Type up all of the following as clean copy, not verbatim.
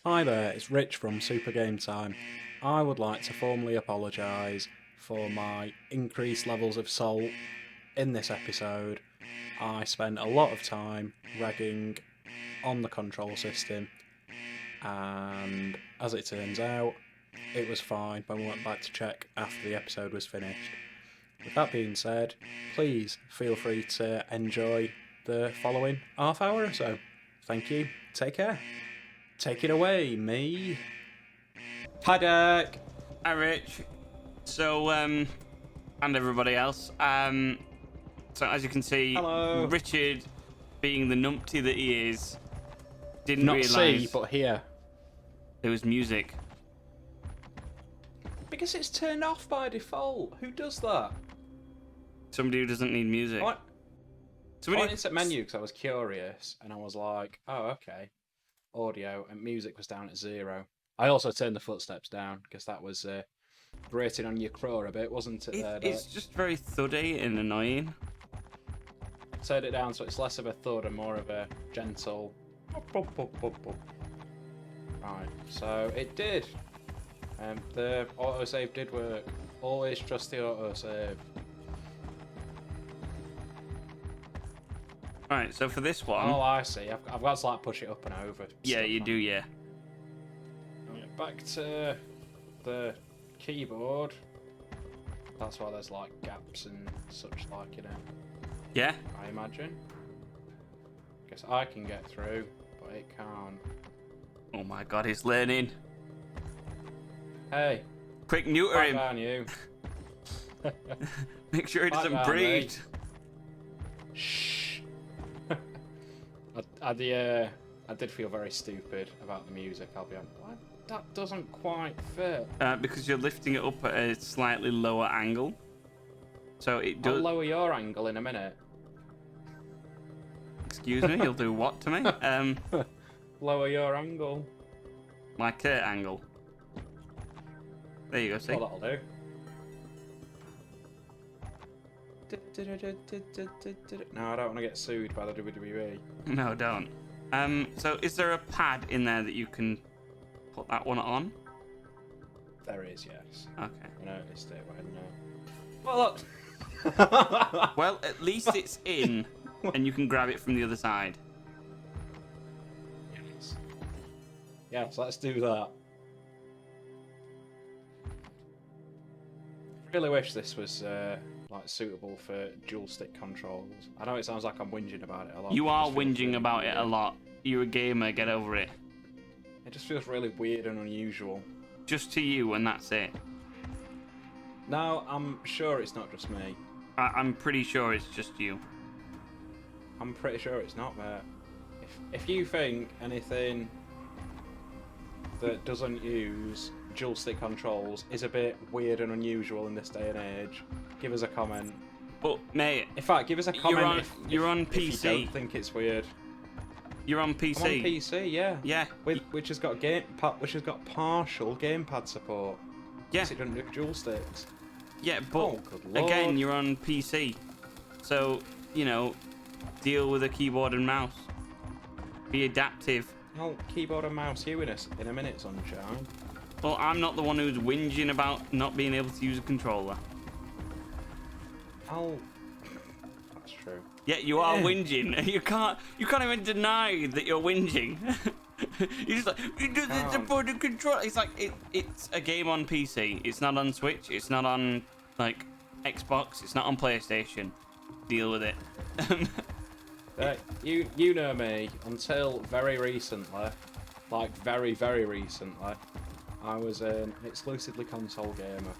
Hi there, it's Rich from Super Game Time. I would like to formally apologise for my increased levels of salt in this episode. I spent a lot of time ragging on the control system, and as it turns out, it was fine when we went back to check after the episode was finished. With that being said, please feel free to enjoy the following half hour or so. Thank you, take care. Take it away, me. Hi, Dirk. Hi, Rich. So, and everybody else. So as you can see, Hello. Richard, being the numpty that he is, didn't Not realise see, but hear. there was music. Because it's turned off by default. Who does that? Somebody who doesn't need music. I Somebody. went into menu because I was curious, and I was like, oh, okay. Audio, and music was down at 0. I also turned the footsteps down because that was grating on your craw a bit, wasn't it? It's just very thuddy and annoying. Turned it down so it's less of a thud and more of a gentle. Right, so it did. The autosave did work. Always trust the autosave. Right, so for this one. Oh, I see. I've got to like push it up and over. Yeah, you do, yeah. Back to the keyboard. That's why there's like gaps and such like, you know. Yeah? I imagine. Guess I can get through, but it can't. Oh my god, he's learning. Hey, Quick, neuter back him. down you. Make sure he Back doesn't down, breathe. mate. Shh. I did feel very stupid about the music. I'll be honest. That doesn't quite fit. Because you're lifting it up at a slightly lower angle. So it I'll does. lower your angle in a minute. Excuse me, you'll do what to me? Lower your angle. My Kurt angle. There you go, see? Well, that'll do. No, I don't want to get sued by the WWE. No, don't. So is there a pad in there that you can put that one on? There is, yes. Okay. I noticed it when. Well, look. Well, at least it's in, and you can grab it from the other side. Yes. Yes, let's do that. Really wish this was like suitable for dual stick controls. I know it sounds like I'm whinging about it a lot. You but are just feels whinging really about it weird. a lot. You're a gamer, get over it. It just feels really weird and unusual. Just to you, and that's it. Now, I'm sure it's not just me. I'm pretty sure it's just you. I'm pretty sure it's not, mate. If you think anything that doesn't use dual stick controls is a bit weird and unusual in this day and age, give us a comment. But, mate, In fact, give us a comment you're on if PC. you don't think it's weird. You're on PC. I'm on PC, yeah. Yeah. Which has got which has got partial gamepad support. Yeah. Yes, it doesn't do dual sticks. Yeah, but Oh, good lord. again, you're on PC. So, you know, deal with a keyboard and mouse. Be adaptive. I'll keyboard and mouse you in a minute, sunshine. Well, I'm not the one who's whinging about not being able to use a controller. That's true. Yeah, you are whinging. You can't even deny that you're whinging. You're just like, it doesn't support the controller. It's like it's a game on PC. It's not on Switch. It's not on like Xbox. It's not on PlayStation. Deal with it. You know me. Until very recently, like very very recently, I was an exclusively console gamer.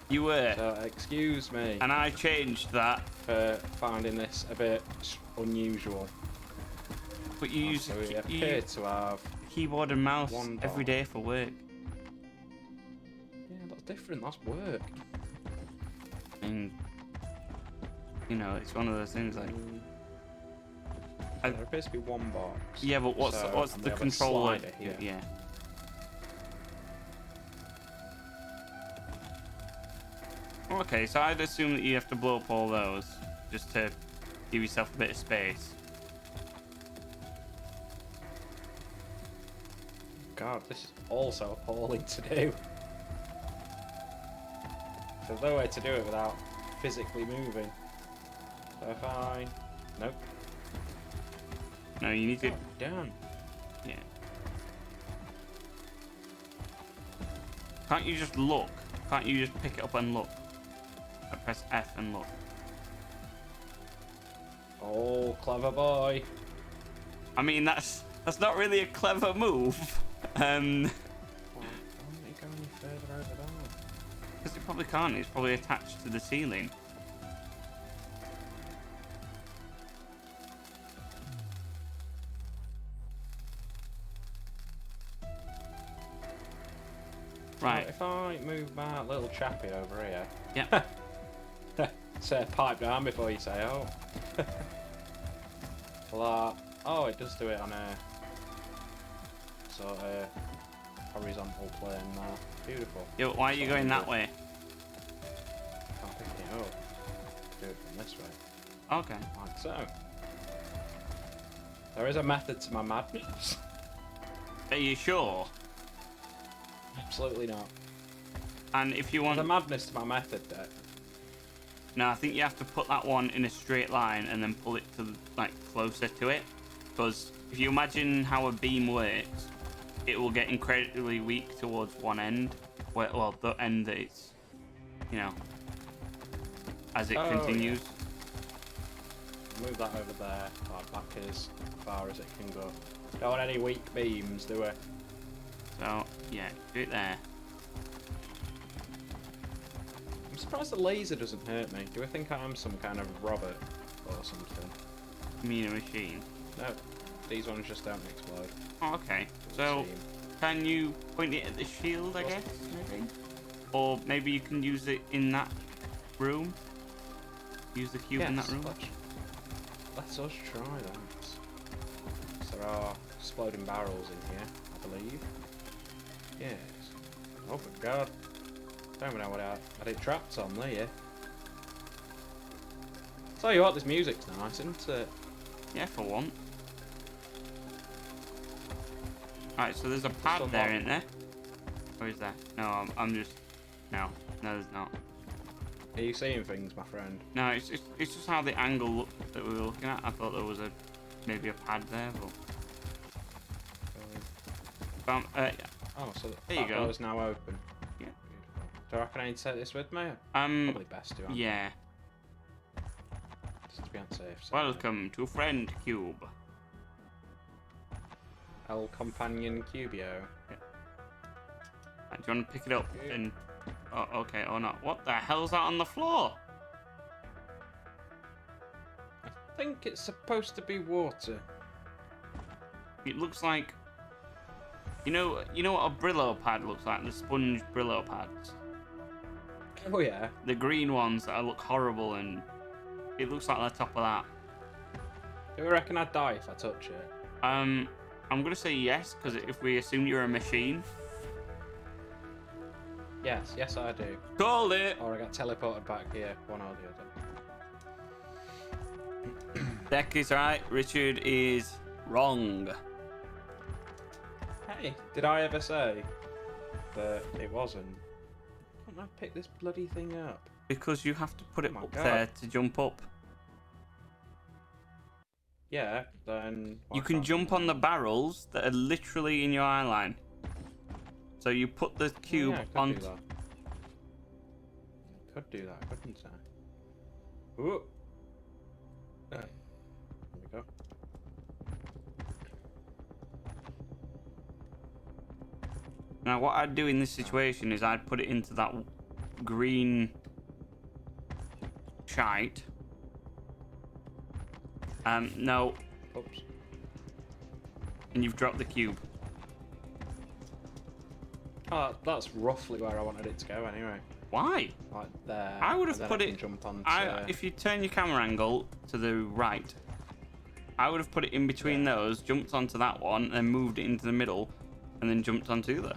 You were. So excuse me And I changed that. for finding this a bit unusual. But you use So we you appear to have. keyboard and mouse One every dot. day for work. Yeah, that's different. That's work. And you know, it's one of those things like. There appears to be one box. Yeah, but what's So, what's and the we have a controller? slider here. Yeah. Okay, so I'd assume that you have to blow up all those just to give yourself a bit of space. god, this is also appalling to do. There's no way to do it without physically moving. So if I... Nope. No, you need to... God damn. Yeah. Can't you just look? Can't you just pick it up and look? I press F and look. Oh, clever boy. I mean, that's not really a clever move. Why don't you go any further over there? Because it probably can't. It's probably attached to the ceiling. Right. If I move my little chappy over here. Yeah. Say pipe down before you say oh. Well, oh, it does do it on a sort of horizontal plane now. Beautiful. Yo, why are you going that way? Can't pick it up. Do it from this way. Okay. Like so. There is a method to my madness. Are you sure? Absolutely not. And if you want... There's a madness to my method there. No, I think you have to put that one in a straight line and then pull it to like closer to it. Because if you imagine how a beam works, it will get incredibly weak towards one end. Well, the end that it's, you know, as it continues. Yeah. Move that over there, like back as far as it can go. Don't want any weak beams, do we? So, yeah, do it there. I'm surprised the laser doesn't hurt me. Do I think I'm some kind of robot or something? You mean a machine? No, these ones just don't explode. Oh, okay. So, can you point it at the shield, I guess, maybe? Or maybe you can use it in that room? Use the cube in that room? Let's us try that. There are exploding barrels in here, I believe. Yes. Oh, good God. Don't know what I had it trapped on there. Tell you what, this music's nice, isn't it? Yeah, for one. Alright, so there's a pad there, isn't there? Or is there? No, I'm just... No, there's not. Are you seeing things, my friend? No, it's just how the angle looked that we were looking at. I thought there was maybe a pad there, but... yeah. Oh, so there you go. Door is now open. Yeah. Do I reckon I need to take this with me? Probably best to. Yeah. Just to be on safe side. Welcome to Friend Cube. El Companion Cubio. Yeah. Right, do you want to pick it up and... Oh, okay, or not. What the hell's that on the floor? I think it's supposed to be water. It looks like... You know what a Brillo pad looks like? The sponge Brillo pads. Oh yeah. The green ones that look horrible, and it looks like the top of that. Do you reckon I'd die if I touch it? I'm gonna say yes, because if we assume you're a machine. Yes I do. Called it! Or I got teleported back here, one or the other. Deck is right, Richard is wrong. Hey, did I ever say that it wasn't? Can't I pick this bloody thing up? Because you have to put it Oh my up God. there to jump up. Yeah, then... You can jump on the barrels that are literally in your eye line. So you put the cube on... Could do that, couldn't I? Ooh. There we go. Now what I'd do in this situation is I'd put it into that green shite. No. Oops. And you've dropped the cube. Oh, that's roughly where I wanted it to go anyway. Why? Like there. I would have put it... Jump onto... If you turn your camera angle to the right, I would have put it in between those, jumped onto that one, and moved it into the middle, and then jumped onto the other.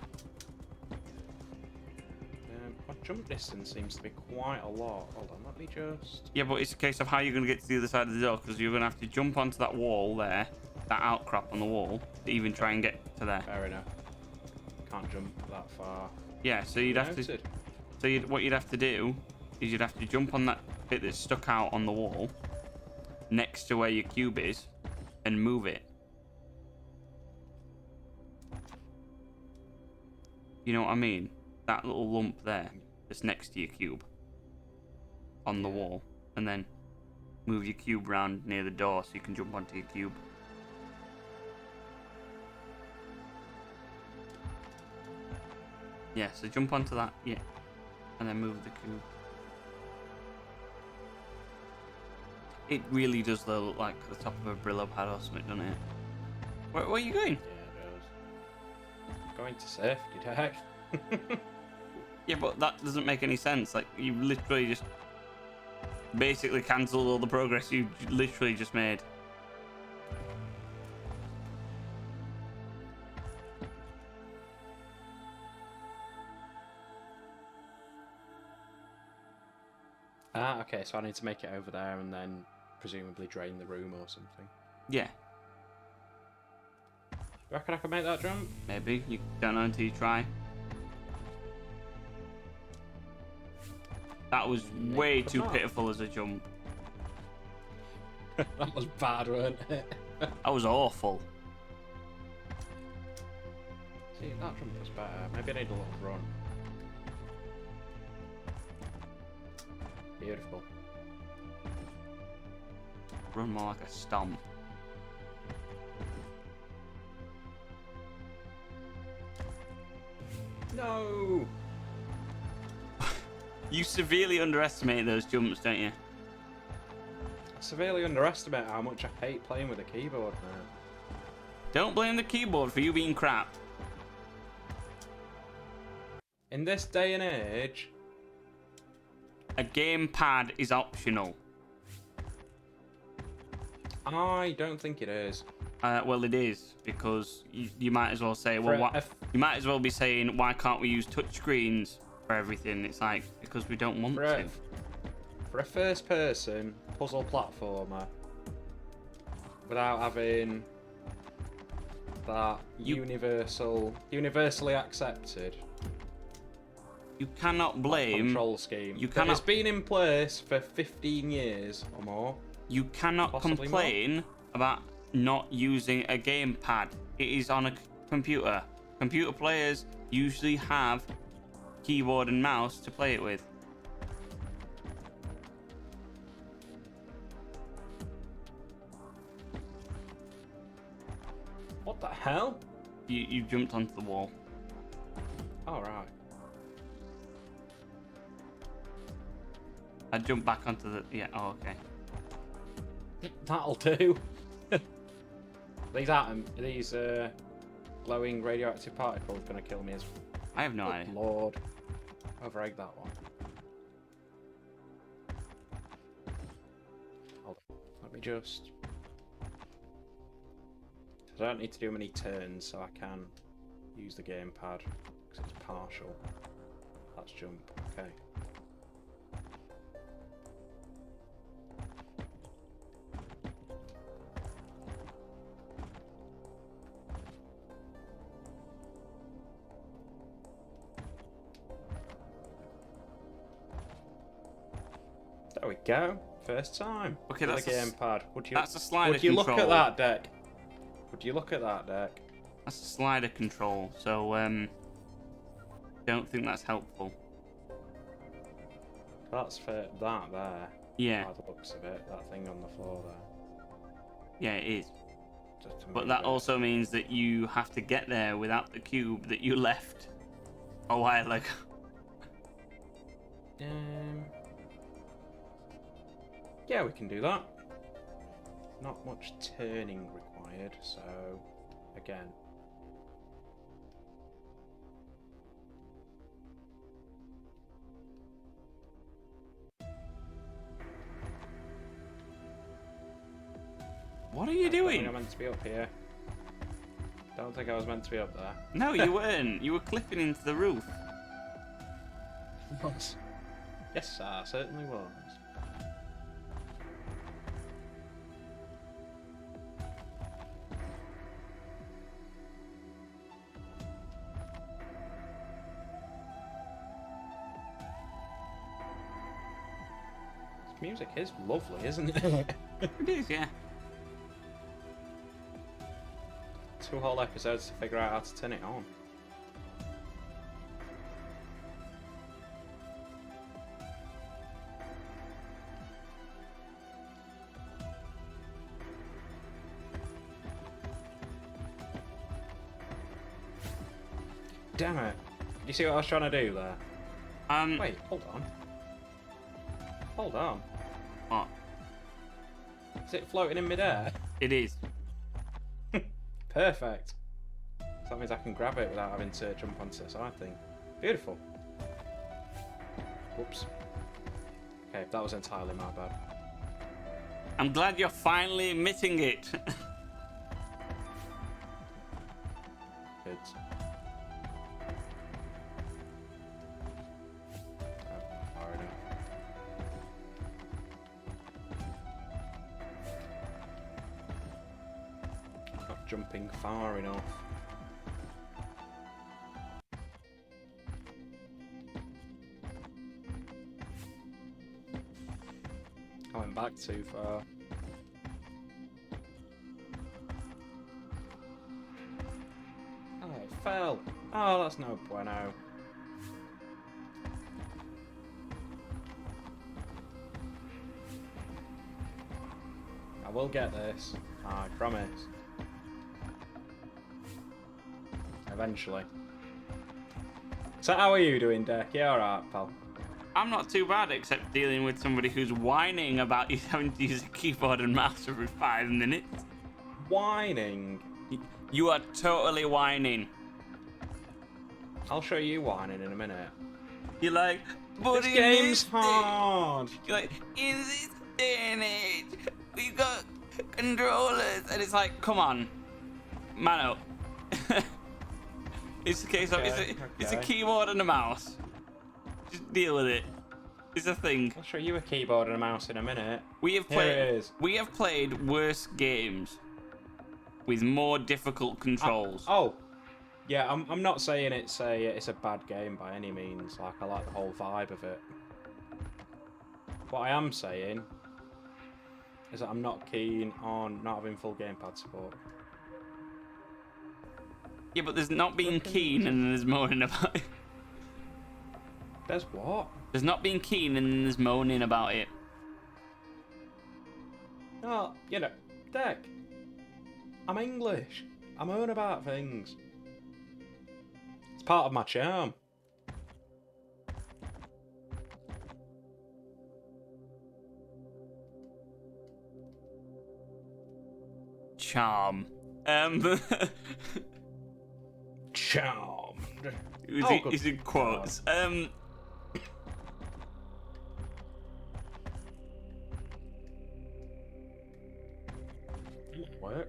My jump distance seems to be quite a lot. Hold on, let me just... Yeah, but it's a case of how you're going to get to the other side of the door, because you're going to have to jump onto that wall there, that outcrop on the wall, to even try and get to there. Fair enough. can't jump that far. Yeah, so you'd have to. Noted. So what you'd have to do is you'd have to jump on that bit that's stuck out on the wall next to where your cube is and move it. You know what I mean? That little lump there that's next to your cube on the wall, and then move your cube round near the door so you can jump onto your cube. Yeah, so jump onto that, yeah, and then move the cube. It really does look like the top of a Brillo pad or something, doesn't it? Where are you going? Yeah, it does. Going to safety deck. Yeah, but that doesn't make any sense. Like, you literally just basically cancelled all the progress you literally just made. Ah, okay, so I need to make it over there and then presumably drain the room or something. Yeah, You reckon I can make that jump? maybe. You don't know until you try. That was way too pitiful as a jump. That was bad, weren't it? That was awful. See, that jump was better. Maybe I need a little run. Beautiful. Run more like a stomp. No! You severely underestimate those jumps, don't you? I severely underestimate how much I hate playing with a keyboard now. Don't blame the keyboard for you being crap. In this day and age, A gamepad is optional. I don't think it is. Well, it is, because you might as well say, well, you might as well be saying, why can't we use touchscreens for everything? It's like, because we don't want to. For a first-person puzzle platformer, without having that universally accepted You cannot blame. control scheme You that cannot. has been in place for 15 years or more. You cannot Possibly complain about not using a gamepad. It is on a computer. Computer players usually have keyboard and mouse to play it with. What the hell? You jumped onto the wall. All right. I jumped back onto the. Yeah. Oh, okay. That'll do. These glowing radioactive particles gonna kill me as. I have no idea. Lord, overegg that one. Let me just. I don't need to do many turns, so I can use the gamepad because it's partial. Let's jump. Okay. There we go. First time. Okay, with that's the gamepad. that's a slider Would you look control. at that deck? Would you look at that deck? That's a slider control. So don't think that's helpful. That's for that there. Yeah. By the looks of it, that thing on the floor there. Yeah, it is. Just to But move that it. also means that you have to get there without the cube that you left a while ago. Yeah, we can do that. Not much turning required, so again. What are you I don't think doing? I'm meant to be up here. Don't think I was meant to be up there. No, you weren't. You were clipping into the roof. Yes, I certainly was. music is lovely, isn't it? It is, yeah. 2 whole episodes to figure out how to turn it on. Damn it. You see what I was trying to do there? Wait, hold on. Hold on. What? Is it floating in midair? It is. Perfect. So that means I can grab it without having to jump onto the side thing. Beautiful. Whoops. Okay, that was entirely my bad. I'm glad you're finally admitting it. Good. Far enough. Not jumping far enough. I went back too far. Oh, it fell. Oh, that's no bueno. I will get this. I promise. Eventually. So how are you doing, Deck? You alright, pal? I'm not too bad, except dealing with somebody who's whining about you having to use a keyboard and mouse every 5 minutes. Whining? You are totally whining. I'll show you whining in a minute. You're like, but This in game's this day- hard. You're like, in this day and age, we got controllers, and it's like, come on, man up. It's a case of it's a Okay. keyboard and a mouse. Just deal with it. It's a thing. I'll show you a keyboard and a mouse in a minute. We have Here it is. played worse games with more difficult controls. Oh, yeah. I'm not saying it's a bad game by any means. Like, I like the whole vibe of it. What I am saying is that I'm not keen on not having full gamepad support. Yeah, but there's not being keen and there's moaning about it. There's what? There's not being keen and there's moaning about it. Oh, you know, Deck. I'm English. I moan about things. It's part of my charm. Charm. Charmed. Is in quotes. What?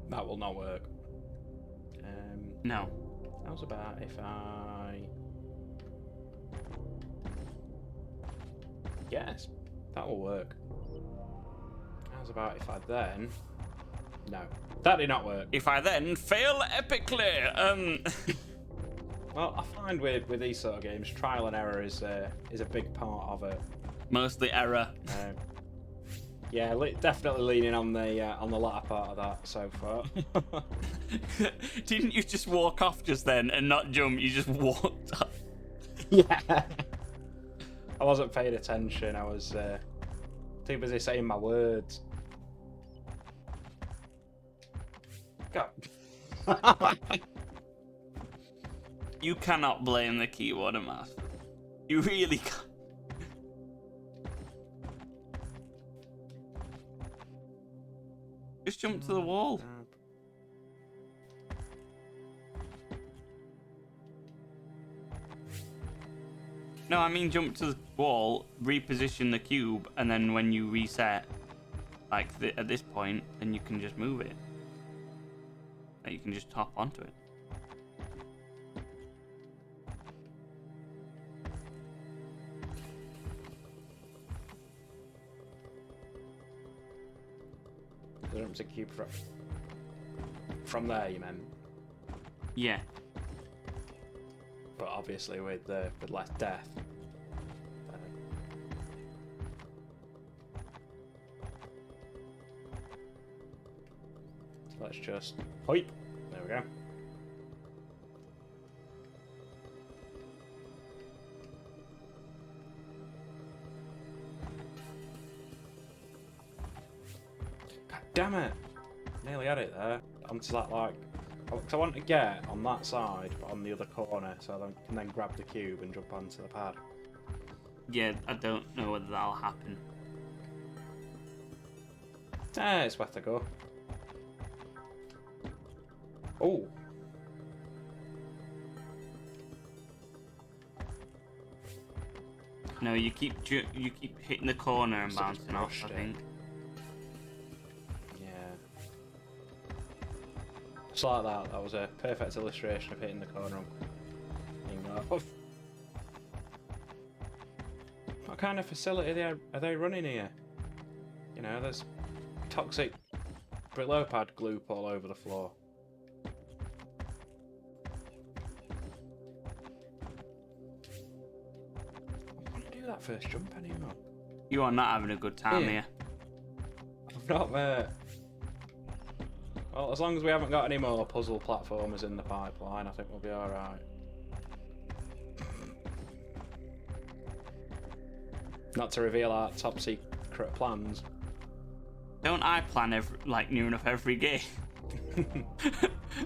That will not work. No. How's about if I... Yes, that will work. How's about if I then... No, that did not work. If I then fail epically, Well, I find with these sort of games, trial and error is a big part of it. mostly error. Yeah, definitely leaning on the latter part of that so far. Didn't you just walk off just then and not jump? You just walked off. Yeah. I wasn't paying attention. I was too busy saying my words. God. You cannot blame the keyboard and mouse. You really can't. Just jump to the wall. No, I mean jump to the wall, reposition the cube, and then when you reset, like at this point, then you can just move it. Like you can just hop onto it. jump to cube from there, you meant? Yeah. But obviously with less death. So let's just hoip. There we go. God damn it! Nearly had it there. Onto that, like, because I want to get on that side, but on the other corner, so I can then grab the cube and jump onto the pad. Yeah, I don't know whether that'll happen. It's worth a go. Oh. No, you keep hitting the corner and bouncing off, I think. Just like that. That was a perfect illustration of hitting the corner and being off. What kind of facility are they running here? You know, there's toxic Brillo-pad gloop all over the floor. I want to do that first jump anymore. You are not having a good time here. I'm not, mate. Well, as long as we haven't got any more puzzle platformers in the pipeline, I think we'll be alright. Not to reveal our top secret plans. Don't I plan near enough every game?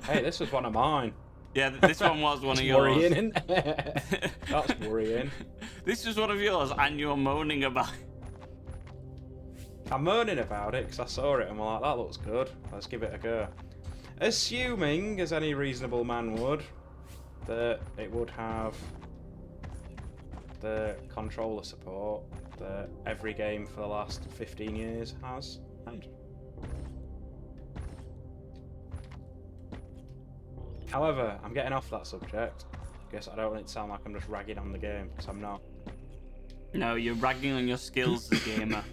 Hey, this was one of mine. Yeah, this one was one of yours. Worrying, isn't it? That's worrying. This was one of yours, and you're moaning about it. I'm moaning about it because I saw it and I'm like, that looks good. Let's give it a go. Assuming, as any reasonable man would, that it would have the controller support that every game for the last 15 years has had. However, I'm getting off that subject. Guess I don't want it to sound like I'm just ragging on the game, because I'm not. No, you're ragging on your skills as a gamer.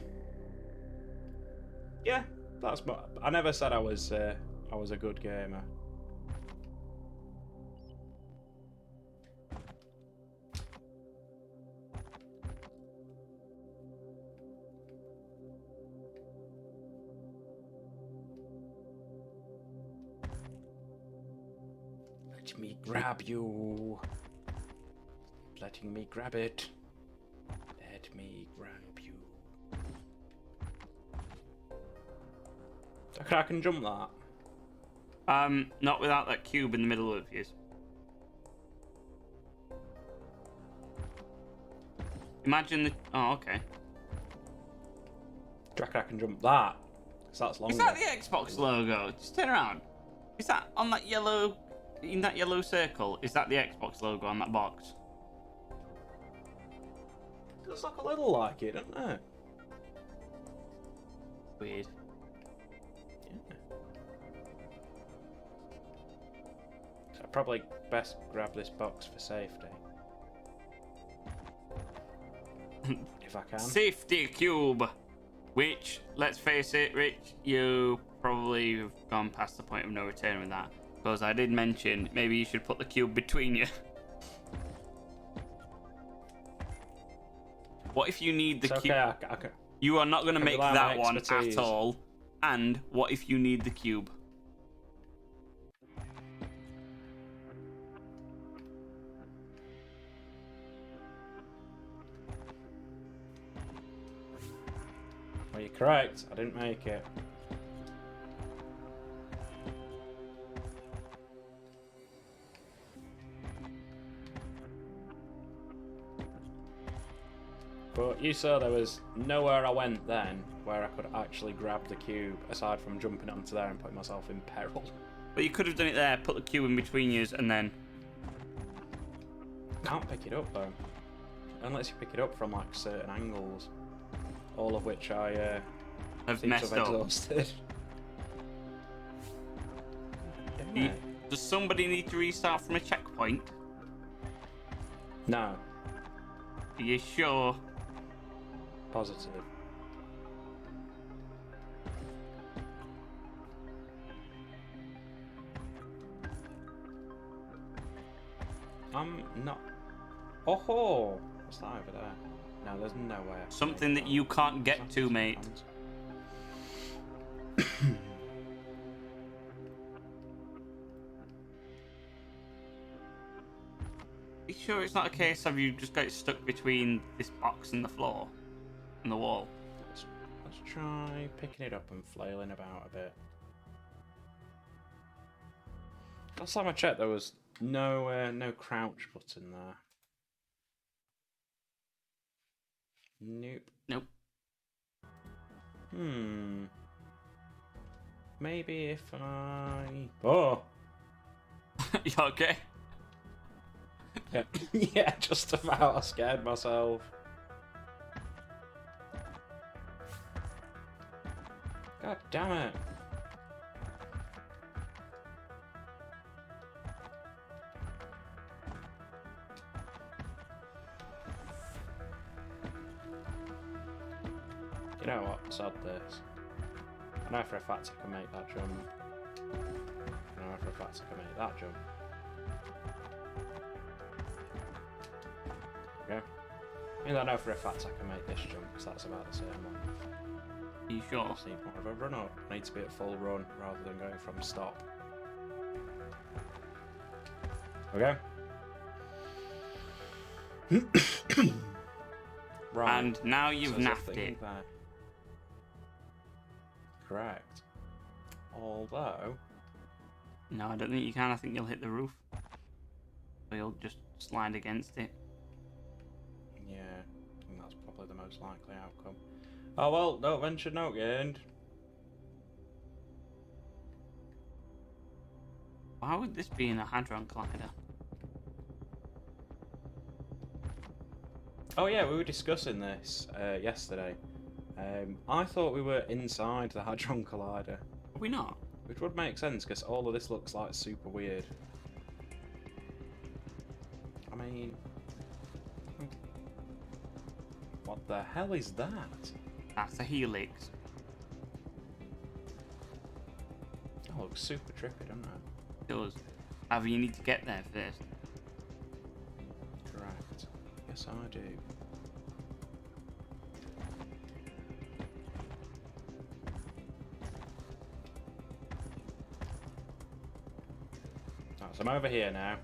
Yeah, that's. I never said I was a good gamer. Let me grab you. Letting me grab it. Let me grab you. I can jump that. Not without that cube in the middle of you. Imagine the. Oh, okay. Do you reckon I can jump that? Because that's longer. Is that the Xbox logo? Just turn around. Is that on that yellow? In that yellow circle, is that the Xbox logo on that box? It does look a little like it, doesn't it? Weird. Yeah. So I'd probably best grab this box for safety. If I can. Safety cube. Which, let's face it, Rich, you probably have gone past the point of no return with that. Because I did mention maybe you should put the cube between you. What if you need the cube? Okay, I can. You are not going to make that one expertise. at all. And what if you need the cube? Well, you're correct. I didn't make it. But you saw there was nowhere I went then where I could actually grab the cube, aside from jumping onto there and putting myself in peril. But you could have done it there, put the cube in between you, and then... Can't pick it up though. Unless you pick it up from like certain angles. All of which I have seem to messed have up. exhausted. Does somebody need to restart from a checkpoint? No. Are you sure? Positive. I'm not. Oh, what's that over there? No, there's no way. I can Something make that you can't get to, mate. You sure it's not a case of you just got it stuck between this box and the floor and the wall? Let's try picking it up and flailing about a bit. Last time I checked, there was no crouch button there. Nope. Maybe if I... Oh! You okay? Yeah, yeah, just about. I scared myself. God damn it. You know what? Sod this. I know for a fact I can make that jump. I know for a fact I can make that jump. Okay. And I know for a fact I can make this jump, because that's about the same one. Are you sure? I just need more of a run up. I need to be at full run rather than going from stop. Okay. Right. And now you've So naffed it. there. Correct. Although... No, I don't think you can. I think you'll hit the roof. Or you'll just slide against it. Yeah, I think that's probably the most likely outcome. Oh well, don't venture, no gained. Why would this be in a Hadron Collider? Oh yeah, we were discussing this yesterday. I thought we were inside the Hadron Collider. Are we not? Which would make sense, because all of this looks like super weird. I mean... What the hell is that? That's a helix. That looks super trippy, doesn't it? It does. However, you need to get there first. Correct. Yes, I do. Right, so I'm over here now.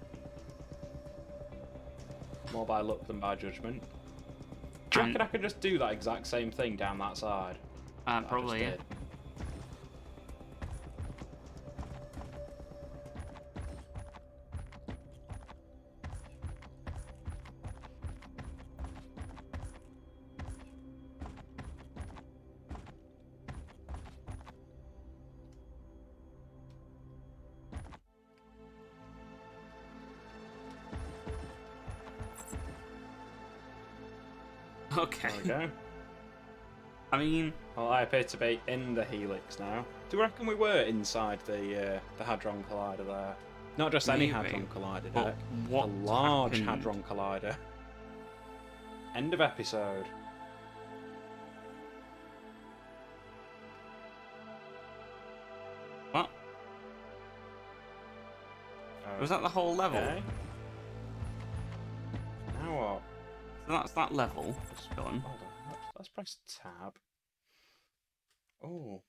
More by luck than by judgment. Do you reckon I could just do that exact same thing down that side? Probably, yeah. Okay. There we go. I mean... Well, I appear to be in the helix now. Do you reckon we were inside the Hadron Collider there? Not just any Hadron Collider deck. What a large happened? Hadron Collider. End of episode. What? Was that the whole level? Okay. Now what? So that's that level. Just gone. Hold on. Let's press tab. Oh.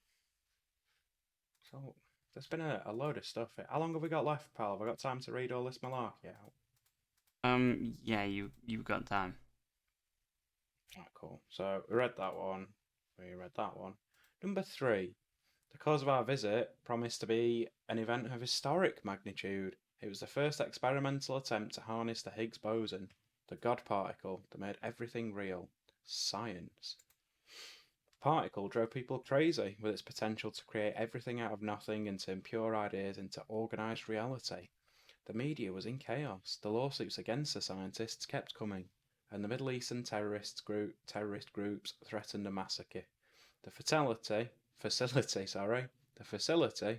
So, there's been a load of stuff here. How long have we got left, pal? Have I got time to read all this malarkey out? Yeah, you've got time. Alright, cool. So, we read that one. We read that one. Number 3. The cause of our visit promised to be an event of historic magnitude. It was the first experimental attempt to harness the Higgs boson, the God particle that made everything real. Science. The particle drove people crazy with its potential to create everything out of nothing and turn pure ideas into organised reality. The media was in chaos. The lawsuits against the scientists kept coming, and the Middle Eastern terrorist groups threatened a massacre. The facility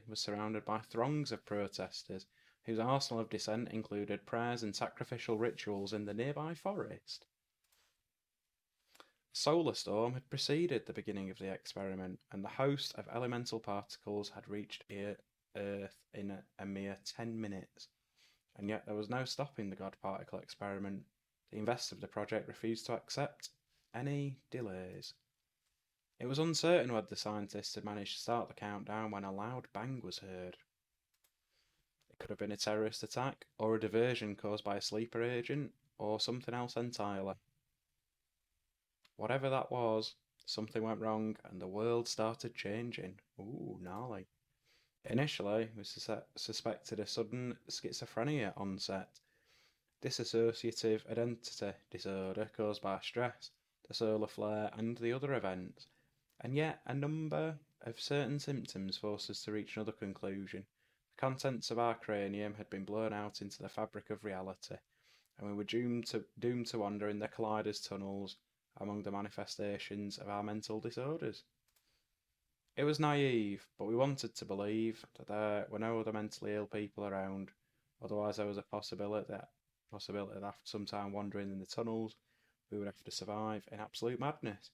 was surrounded by throngs of protesters, whose arsenal of dissent included prayers and sacrificial rituals in the nearby forest. A solar storm had preceded the beginning of the experiment, and the host of elemental particles had reached Earth in a mere 10 minutes. and yet there was no stopping the God particle experiment. The investors of the project refused to accept any delays. It was uncertain whether the scientists had managed to start the countdown when a loud bang was heard. It could have been a terrorist attack, or a diversion caused by a sleeper agent, or something else entirely. Whatever that was, something went wrong and the world started changing. Ooh, gnarly. Initially, we suspected a sudden schizophrenia onset, dissociative identity disorder caused by stress, the solar flare, and the other events. And yet, a number of certain symptoms forced us to reach another conclusion. The contents of our cranium had been blown out into the fabric of reality, and we were doomed to wander in the collider's tunnels among the manifestations of our mental disorders. It was naive, but we wanted to believe that there were no other mentally ill people around. Otherwise, there was a possibility that after some time wandering in the tunnels, we would have to survive in absolute madness,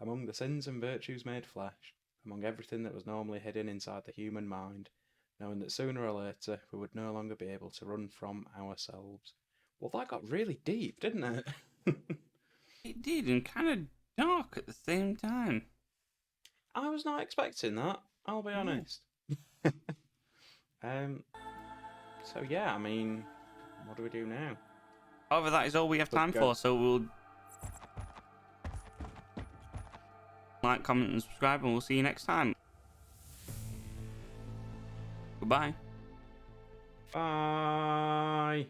among the sins and virtues made flesh, among everything that was normally hidden inside the human mind, knowing that sooner or later we would no longer be able to run from ourselves. Well, that got really deep, didn't it? It did, and kind of dark at the same time. I was not expecting that, I'll be honest. So yeah, I mean, what do we do now? However, that is all we have time for, so we'll like, comment, and subscribe, and we'll see you next time. Goodbye. Bye.